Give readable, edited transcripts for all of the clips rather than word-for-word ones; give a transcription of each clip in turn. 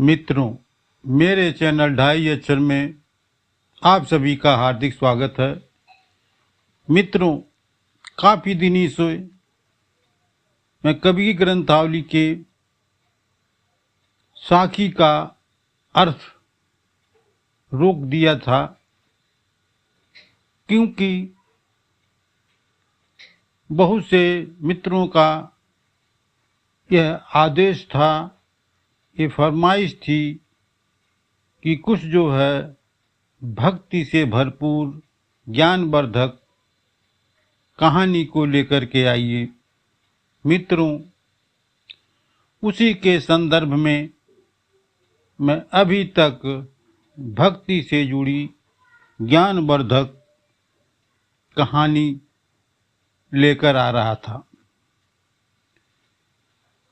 मित्रों, मेरे चैनल ढाई अक्षर में आप सभी का हार्दिक स्वागत है। मित्रों, काफ़ी दिनों से मैं कबीर ग्रंथावली के साखी का अर्थ रोक दिया था, क्योंकि बहुत से मित्रों का यह आदेश था, ये फरमाइश थी कि कुछ जो है भक्ति से भरपूर ज्ञानवर्धक कहानी को लेकर के आइए। मित्रों, उसी के संदर्भ में मैं अभी तक भक्ति से जुड़ी ज्ञानवर्धक कहानी लेकर आ रहा था।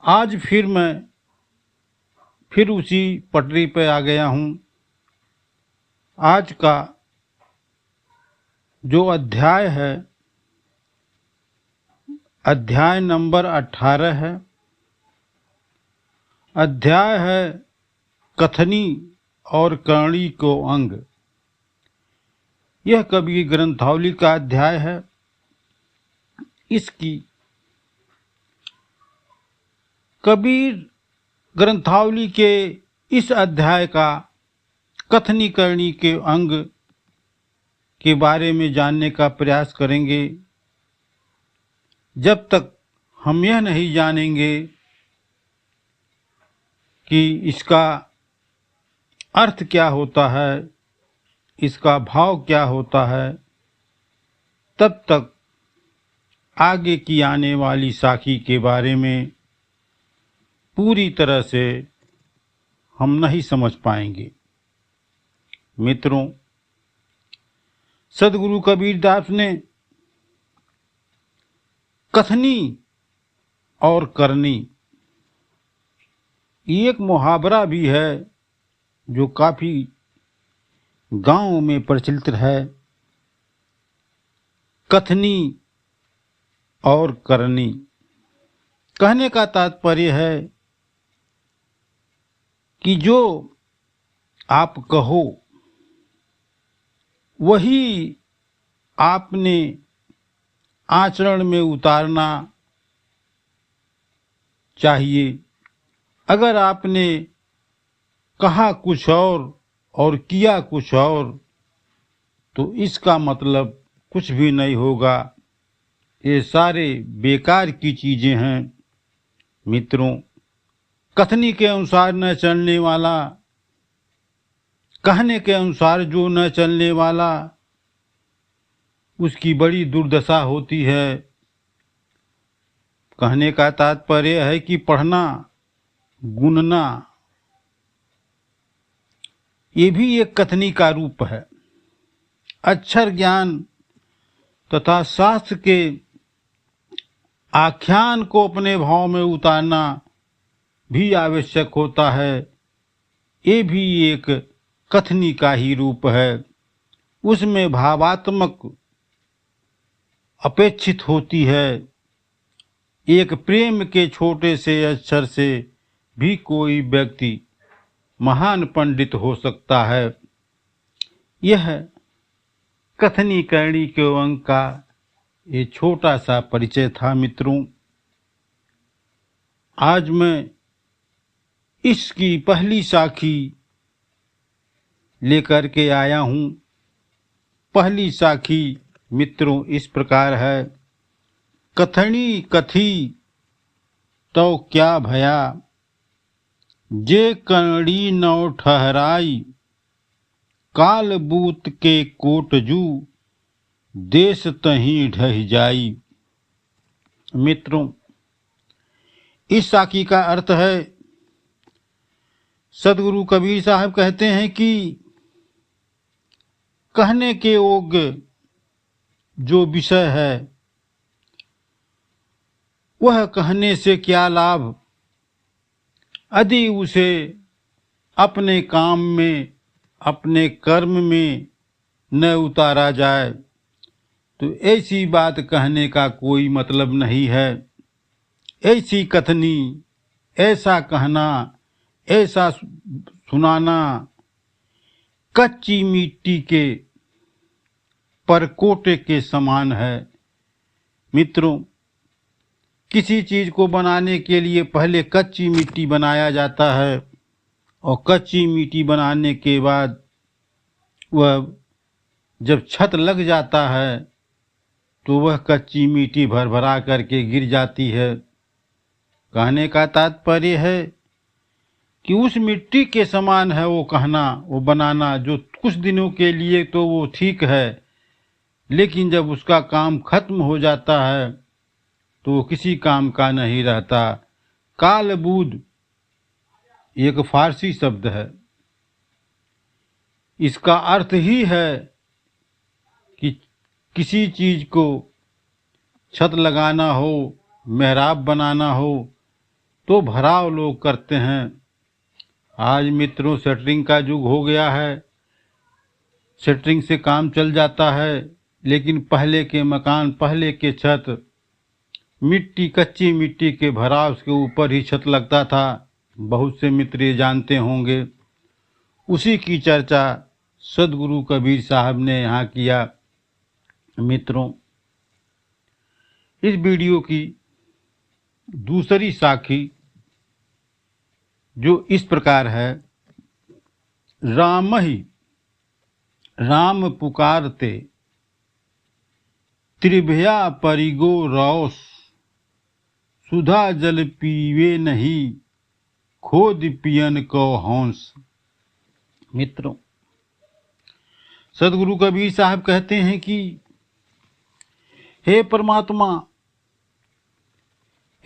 आज मैं फिर उसी पटरी पर आ गया हूँ। आज का जो अध्याय है, अध्याय नंबर 18 है। अध्याय है कथनी और करणी को अंग। यह कबीर ग्रंथावली का अध्याय है। इसकी कबीर ग्रंथावली के इस अध्याय का कथनी करणी के अंग के बारे में जानने का प्रयास करेंगे। जब तक हम यह नहीं जानेंगे कि इसका अर्थ क्या होता है, इसका भाव क्या होता है, तब तक आगे की आने वाली साखी के बारे में पूरी तरह से हम नहीं समझ पाएंगे। मित्रों, सदगुरु कबीरदास ने कथनी और करनी, एक मुहावरा भी है जो काफी गांव में प्रचलित है। कथनी और करनी कहने का तात्पर्य है कि जो आप कहो वही आपने आचरण में उतारना चाहिए। अगर आपने कहा कुछ और किया कुछ और, तो इसका मतलब कुछ भी नहीं होगा। ये सारे बेकार की चीजें हैं। मित्रों, कथनी के अनुसार न चलने वाला, कहने के अनुसार जो न चलने वाला, उसकी बड़ी दुर्दशा होती है। कहने का तात्पर्य है कि पढ़ना, गुनना, ये भी एक कथनी का रूप है। अक्षर ज्ञान तथा शास्त्र के आख्यान को अपने भाव में उतारना भी आवश्यक होता है। ये भी एक कथनी का ही रूप है। उसमें भावात्मक अपेक्षित होती है। एक प्रेम के छोटे से अक्षर से भी कोई व्यक्ति महान पंडित हो सकता है। यह कथनी करणी के अंग का ये छोटा सा परिचय था। मित्रों, आज मैं इसकी पहली साखी लेकर के आया हूँ। पहली साखी मित्रों इस प्रकार है। कथनी कथी तो क्या भया, जे करणी नौ ठहराई, काल बूत के कोटजू, देश तहीं ढह जाई। मित्रों, इस साखी का अर्थ है, सदगुरु कबीर साहब कहते हैं कि कहने के योग्य जो विषय है वह कहने से क्या लाभ, यदि उसे अपने काम में, अपने कर्म में न उतारा जाए तो ऐसी बात कहने का कोई मतलब नहीं है। ऐसी कथनी, ऐसा कहना, ऐसा सुनाना कच्ची मिट्टी के परकोटे के समान है। मित्रों, किसी चीज को बनाने के लिए पहले कच्ची मिट्टी बनाया जाता है और कच्ची मिट्टी बनाने के बाद वह जब छत लग जाता है तो वह कच्ची मिट्टी भरभरा करके गिर जाती है। कहने का तात्पर्य है कि उस मिट्टी के समान है वो कहना, वो बनाना, जो कुछ दिनों के लिए तो वो ठीक है, लेकिन जब उसका काम खत्म हो जाता है तो वो किसी काम का नहीं रहता। कालबूद एक फारसी शब्द है। इसका अर्थ ही है कि किसी चीज को छत लगाना हो, मेहराब बनाना हो तो भराव लोग करते हैं। आज मित्रों शटरिंग का युग हो गया है, शटरिंग से काम चल जाता है, लेकिन पहले के मकान, पहले के छत मिट्टी, कच्ची मिट्टी के भराव के ऊपर ही छत लगता था। बहुत से मित्र ये जानते होंगे। उसी की चर्चा सदगुरु कबीर साहब ने यहाँ किया। मित्रों, इस वीडियो की दूसरी साखी जो इस प्रकार है, राम ही राम पुकारते त्रिभया परिगो रौस, सुधा जल पीवे नहीं खोद पियन को हंस। मित्रों, सदगुरु कबीर साहब कहते हैं कि हे परमात्मा,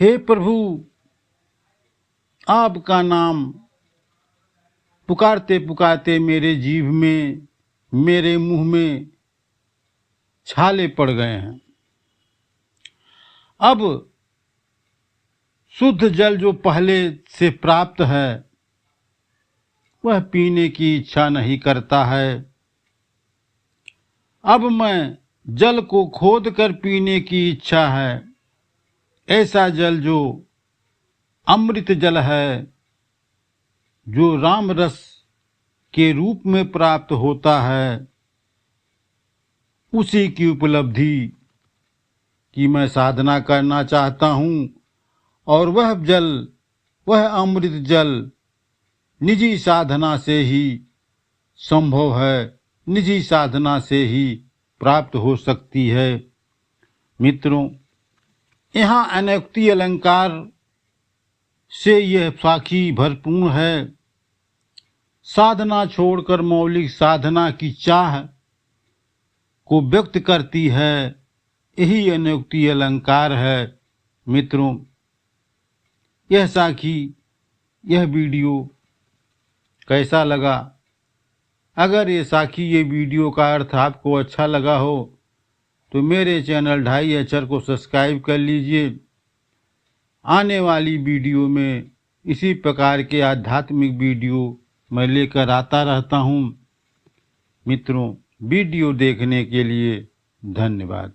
हे प्रभु, आपका नाम पुकारते पुकारते मेरे जीभ में, मेरे मुंह में छाले पड़ गए हैं। अब शुद्ध जल जो पहले से प्राप्त है वह पीने की इच्छा नहीं करता है। अब मैं जल को खोद कर पीने की इच्छा है। ऐसा जल जो अमृत जल है, जो राम रस के रूप में प्राप्त होता है, उसी की उपलब्धि की मैं साधना करना चाहता हूँ। और वह जल, वह अमृत जल निजी साधना से ही संभव है, निजी साधना से ही प्राप्त हो सकती है। मित्रों, यहाँ अनोक्ति अलंकार से यह साखी भरपूर है। साधना छोड़कर मौलिक साधना की चाह को व्यक्त करती है। यही अनोक्ति अलंकार है। मित्रों, यह साखी, यह वीडियो कैसा लगा? अगर ये साखी, ये वीडियो का अर्थ आपको अच्छा लगा हो तो मेरे चैनल ढाई अक्षर को सब्सक्राइब कर लीजिए। आने वाली वीडियो में इसी प्रकार के आध्यात्मिक वीडियो मैं लेकर आता रहता हूँ। मित्रों, वीडियो देखने के लिए धन्यवाद।